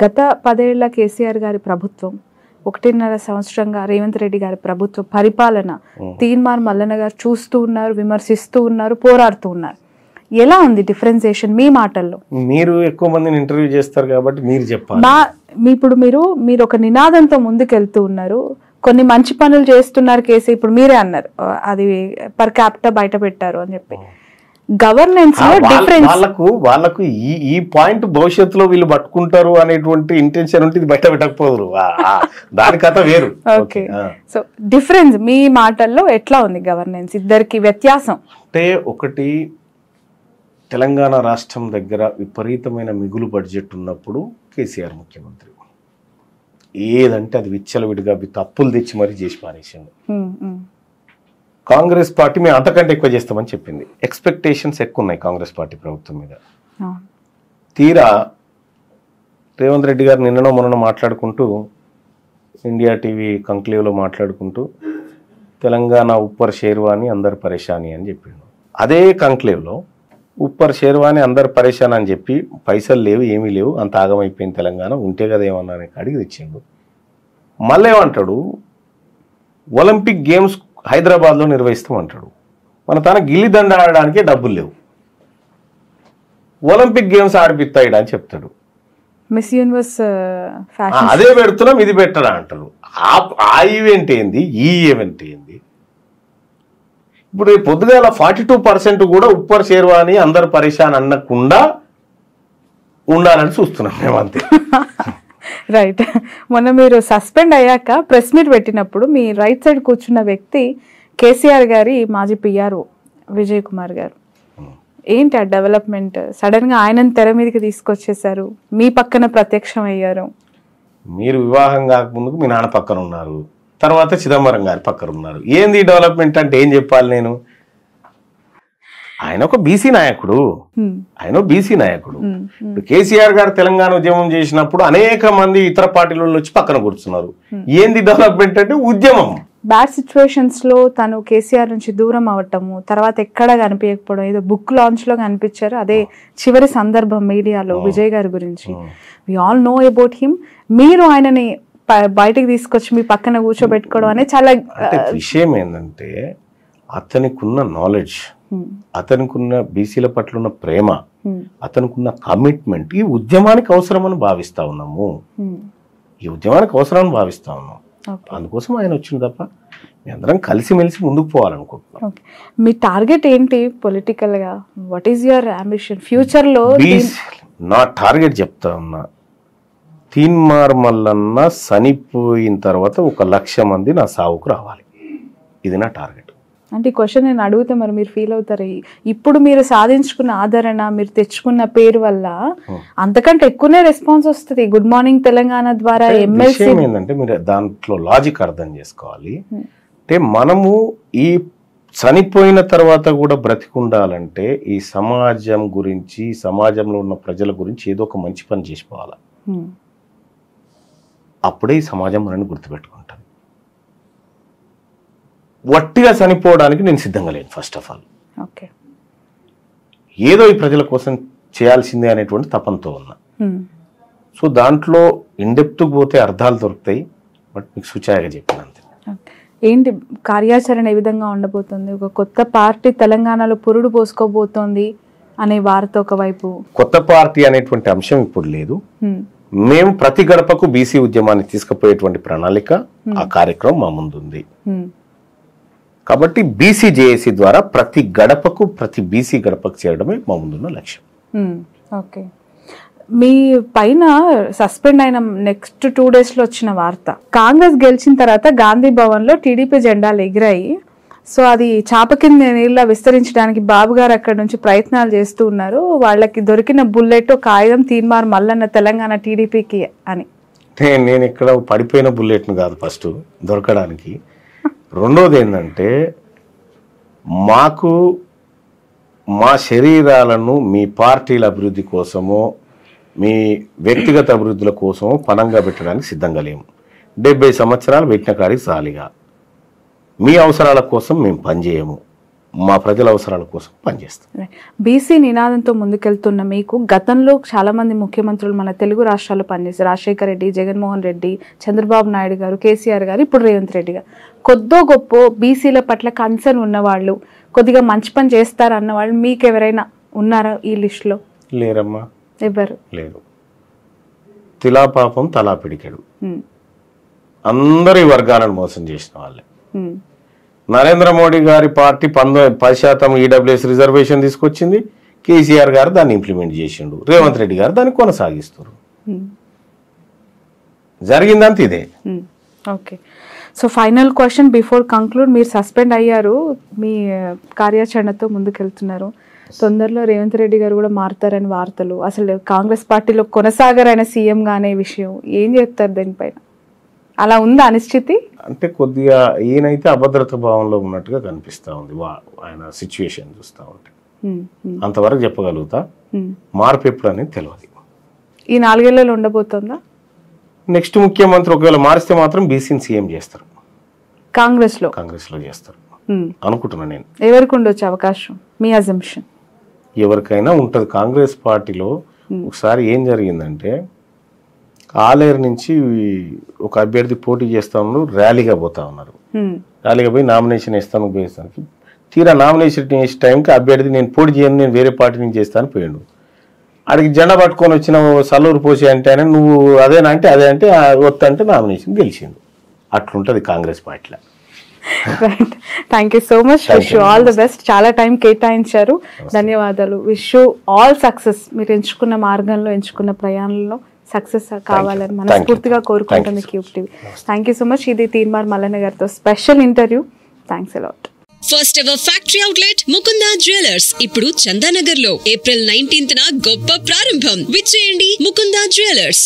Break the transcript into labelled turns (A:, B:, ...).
A: గత 10 ఏళ్ల కేసీఆర్ గారి ప్రభుత్వం, 1.5 సంవత్సరంగా రేవంత్ రెడ్డి గారి ప్రభుత్వ పరిపాలన తీన్మార్ మల్లన్న గారు చూస్తూ ఉన్నారు, విమర్శిస్తూ ఉన్నారు, పోరాడుతూ ఉన్నారు. ఎలా ఉంది డిఫరెన్సియేషన్ మీ మాటల్లో?
B: మీరు ఎక్కువ మందిని ఇంటర్వ్యూ చేస్తారు కాబట్టి మీరు చెప్పాలి.
A: ఇప్పుడు మీరు ఒక నినాదంతో ముందుకెళ్తూ ఉన్నారు, కొన్ని మంచి పనులు చేస్తున్నారు కేసీ. ఇప్పుడు మీరే అన్నారు అది పర్ క్యాపిటా బయట పెట్టారు అని చెప్పి. గవర్నెన్స్ లో డిఫరెన్స్
B: వాళ్ళకు ఈ పాయింట్ భవిష్యత్తులో వీళ్ళు పట్టుకుంటారు అనేటువంటి ఇంటెన్షన్ ఉంటే ఇది బయట పెట్టకపోదురు, దాని కథ వేరు.
A: ఓకే, సో డిఫరెన్స్ మీ మాటల్లో ఎట్లా ఉంది గవర్నెన్స్, ఇద్దరికి వ్యత్యాసం?
B: అంటే ఒకటి, తెలంగాణ రాష్ట్రం దగ్గర విపరీతమైన మిగులు బడ్జెట్ ఉన్నప్పుడు కేసీఆర్ ముఖ్యమంత్రి, ఏదంటే అది విచ్చలవిడిగా అప్పులు తెచ్చి మరీ చేసి పారేసిండు. కాంగ్రెస్ పార్టీ మేము అంతకంటే ఎక్కువ చేస్తామని చెప్పింది. ఎక్స్పెక్టేషన్స్ ఎక్కువ ఉన్నాయి కాంగ్రెస్ పార్టీ ప్రభుత్వం మీద. తీరా రేవంత్ రెడ్డి గారు నిన్ననో మొన్న మాట్లాడుకుంటూ, ఇండియా టీవీ కంక్లేవ్లో మాట్లాడుకుంటూ తెలంగాణ ఉప్పర్ షేర్వాని అందరు పరేషాని అని చెప్పిండు. అదే కంక్లేవ్లో ఉప్పర్ షేర్వాని అందరు పరేషాన్ అని చెప్పి పైసలు లేవు, ఏమీ లేవు, అంత ఆగమైపోయింది తెలంగాణ, ఉంటే కదా ఏమన్నా అడిగి తెచ్చిండు. మళ్ళీ ఏమంటాడు, ఒలింపిక్ గేమ్స్ హైదరాబాద్లో నిర్వహిస్తామంటాడు. మన తన గిల్లిదండ ఆడడానికే డబ్బులు లేవు, ఒలింపిక్ గేమ్స్ ఆడిపిస్తాడు అని చెప్తాడు.
A: మిస్ యూనివర్స్
B: అదే పెడుతున్నాం, ఇది పెట్టరా అంటారు. ఆ ఈవెంట్ ఏంది, ఈ ఈవెంట్ ఏంది? ఇప్పుడు పొద్దుగాల 42% కూడా ఉప్పర్ షేర్వాని అందరు పరేషాన్ అనకుండా ఉండాలని చూస్తున్నాం మేము, అంతే.
A: రైట్. మొన్న మీరు సస్పెండ్ అయ్యాక ప్రెస్ మీట్ పెట్టినప్పుడు మీ రైట్ సైడ్ కూర్చున్న వ్యక్తి కేసీఆర్ గారి మాజీ పిఆర్ఓ విజయ్ కుమార్ గారు. ఏంటి ఆ డెవలప్మెంట్? సడన్ గా ఆయనను తెర మీదకి తీసుకొచ్చేసారు, మీ పక్కన ప్రత్యక్షం అయ్యారు.
B: మీరు వివాహం కాకముందుకు మీ నాన్న పక్కన ఉన్నారు, తర్వాత చిదంబరం గారి పక్కన ఉన్నారు. ఏంది డెవలప్మెంట్ అంటే ఏం చెప్పాలి నేను? ఆయన ఒక బీసీ నాయకుడు, కేసీఆర్ గారు తెలంగాణ ఉద్యమం చేసినప్పుడు అనేక మంది ఇతర పార్టీలలో వచ్చి పక్కన కూర్చున్నారు. ఏంది డెవలప్మెంట్ అంటే ఉద్యమం.
A: బ్యాడ్ సిచ్యువేషన్స్ లో తను కేసీఆర్ నుంచి దూరం అవటము, తర్వాత ఎక్కడ కనిపించకపోవడం, ఏదో బుక్ లాంచ్ లో కనిపించారు, అదే చివరి సందర్భం మీడియాలో విజయ్ గారి గురించి. We all know about him. మీరు ఆయనని బయటకు తీసుకొచ్చి మీ పక్కన కూర్చోబెట్టుకోవడం అనేది చాలా
B: విషయం. ఏంటంటే అతనికున్న నాలెడ్జ్, అతనికున్న బీసీల పట్ల ఉన్న ప్రేమ, అతనికున్న కమిట్మెంట్ ఈ ఉద్యమానికి అవసరమని భావిస్తా ఉన్నాము, అందుకోసం ఆయన వచ్చింది తప్ప మీ అందరం కలిసిమెలిసి ముందుకు పోవాలనుకుంటున్నాం.
A: మీ టార్గెట్ ఏంటి పొలిటికల్ గా? What is your ambition future లో?
B: నా టార్గెట్ చెప్తా ఉన్నా, తీన్మార్ మల్లన్న చనిపోయిన తర్వాత 1,00,000 మంది నా సావుకు రావాలి, ఇది నా టార్గెట్.
A: అంటే ఈ క్వశ్చన్ నేను అడిగితే మరి మీరు ఫీల్ అవుతారు, ఇప్పుడు మీరు సాధించుకున్న ఆదరణ, మీరు తెచ్చుకున్న పేరు వల్ల అంతకంటే ఎక్కువనే రెస్పాన్స్ వస్తుంది. గుడ్ మార్నింగ్ తెలంగాణ ద్వారా ఎమ్మెల్సీ
B: ఏంటంటే మీరు దాంట్లో లాజిక్ అర్థం చేసుకోవాలి. అంటే మనము ఈ చనిపోయిన తర్వాత కూడా బ్రతికుండాలంటే ఈ సమాజం గురించి, సమాజంలో ఉన్న ప్రజల గురించి ఏదో ఒక మంచి పని చేసుకోవాలి. అప్పుడే ఈ సమాజం మనల్ని గుర్తుపెట్టుకుంటుంది. వట్టిగా చనిపోవడానికి నేను సిద్ధంగా లేను. ఫస్ట్ ఆఫ్ ఆల్ ఏదో ఈ ప్రజల కోసం చేయాల్సిందే అనేటువంటి తపంతో ఉన్నా. సో దాంట్లో ఇండెప్త్కి పోతే అర్థాలు దొరుకుతాయి, బట్ మీకు సూచాయగా చెప్పినంతే.
A: ఏంటి కార్యాచరణ ఏ విధంగా ఉండబోతుంది? ఒక కొత్త పార్టీ తెలంగాణలో పురుడు పోసుకోబోతోంది అనే వార్త ఒకవైపు.
B: కొత్త పార్టీ అనేటువంటి అంశం ఇప్పుడు లేదు. మేము ప్రతి గడపకు బీసీ ఉద్యమాన్ని తీసుకుపోయేటువంటి ప్రణాళిక, ఆ కార్యక్రమం మా ముందుంది. కాబట్టి బీసీ జేఏసీ ద్వారా ప్రతి గడపకు, ప్రతి బీసీ గడపకు చేరడమే మా ముందున్న లక్ష్యం.
A: ఓకే. మీ పైన సస్పెండ్ అయిన నెక్స్ట్ 2 days లో వచ్చిన వార్త, కాంగ్రెస్ గెలిచిన తర్వాత గాంధీ భవన్ లో టీడీపీ జెండాలు ఎగిరాయి. సో అది చాప కింద నీళ్ళ విస్తరించడానికి బాబు గారు అక్కడ నుంచి ప్రయత్నాలు చేస్తూ ఉన్నారు. వాళ్ళకి దొరికిన బుల్లెట్ ఒక ఆయుధం తీన్మార్ మల్లన్న తెలంగాణ టీడీపీకి అని.
B: నేను ఇక్కడ పడిపోయిన బుల్లెట్ను కాదు ఫస్ట్ దొరకడానికి. రెండోది ఏంటంటే, మాకు మా శరీరాలను మీ పార్టీల అభివృద్ధి కోసమో మీ వ్యక్తిగత అభివృద్ధుల కోసమో పనంగా పెట్టడానికి సిద్ధంగా లేము. 70 సంవత్సరాలు పెట్టిన కాడికి చాలిగా మీ అవసరాల కోసం మేము పనిచేయము. మా ప్రజల అవసరాల కోసం పనిచేస్తాం.
A: బీసీ నినాదంతో ముందుకెళ్తున్న మీకు గతంలో చాలా మంది ముఖ్యమంత్రులు మన తెలుగు రాష్ట్రాల్లో పనిచేశారు. రాజశేఖర రెడ్డి, జగన్మోహన్ రెడ్డి, చంద్రబాబు నాయుడు గారు, కేసీఆర్ గారు, ఇప్పుడు రేవంత్ రెడ్డి గారు. కొద్దో గొప్ప బీసీల పట్ల కన్సర్న్ ఉన్నవాళ్ళు, కొద్దిగా మంచి పని చేస్తారు అన్నవాళ్ళు మీకు ఎవరైనా ఉన్నారా ఈ లిస్టులో?
B: లేరమ్మా,
A: ఎవరు
B: లేరు. తిలా పాపం తలా పిడికెడు, అందరి వర్గాలను మోసం చేసిన వాళ్ళే. నరేంద్ర మోడీ గారి పార్టీ 10% ఈడబ్ల్యూఎస్ రిజర్వేషన్ తీసుకొచ్చింది, కేసీఆర్ గారు దాన్ని ఇంప్లిమెంట్ చేసిండు, రేవంత్ రెడ్డి గారు దాన్ని కొనసాగిస్తారు. జరిగిందంత ఇదే.
A: Okay, so final question before conclude. మీరు సస్పెండ్ అయ్యారు, మీ కార్యాచరణతో ముందుకెళ్తున్నారు. తొందరలో రేవంత్ రెడ్డి గారు కూడా మారుతారని వార్తలు. అసలు కాంగ్రెస్ పార్టీలో కొనసాగరైన సీఎంగా అనే విషయం ఏం చెప్తారు దీనిపైన? అలా ఉందా అనిశ్చితి?
B: అంటే కొద్దిగా ఈయనైతే అభద్రత భావంలో ఉన్నట్టుగా కనిపిస్తూ ఉంది ఆయన సిచ్యువేషన్ చూస్తూ ఉంటే. అంతవరకు చెప్పగలుగుతా. మార్పు ఎప్పుడు అనేది తెలియదు.
A: ఈ 4 ఏళ్లలో ఉండబోతుందా?
B: నెక్స్ట్ ముఖ్యమంత్రి ఒకవేళ మారిస్తే మాత్రం బీసీని సీఎం చేస్తారు, కాంగ్రెస్ లో చేస్తారు అనుకుంటున్నా నేను.
A: ఎవరికి ఉండొచ్చు అవకాశం మీ అజంప్షన్?
B: ఎవరికైనా ఉంటుంది. కాంగ్రెస్ పార్టీలో ఒకసారి ఏం జరిగిందంటే, ఆలేరు నుంచి ఒక అభ్యర్థి పోటీ చేస్తా ఉన్నారు, ర్యాలీగా పోతా ఉన్నారు. ర్యాలీగా పోయి నామినేషన్ వేస్తాను పోయేస్తానికి, తీరా నామినేషన్ వేసే టైంకి అభ్యర్థి నేను పోటీ చేయను, నేను వేరే పార్టీ నుంచి చేస్తాను పోయాడు. అడిగి జెండా పట్టుకొని వచ్చిన సల్లూరు పోసి అంటే ఆయన నువ్వు అదేనా అంటే అదే అంటే వద్దంటే నామినేషన్ గెలిచిండు. అట్లుంటుంది కాంగ్రెస్ పార్టీలో.
A: Right, thank you so much. Wish you all the best. చాలా టైం కేటాయించారు, ధన్యవాదాలు. Wish you all success. మీరు ఎంచుకున్న మార్గంలో, ఎంచుకున్న ప్రయాణంలో సక్సెస్ కావాలని మనస్ఫూర్తిగా కోరుకుంటుంది cube TV. Thank you so much. ఇది తీన్మార్ మల్లన్న గారితో special interview. Thanks a lot.
C: First ever factory outlet Mukunda jewellers ఇప్పుడు చందానగర్ లో ఏప్రిల్ 19న గొప్ప ప్రారంభం. విచ్చేయండి ముకుందా జ్యువెలర్స్.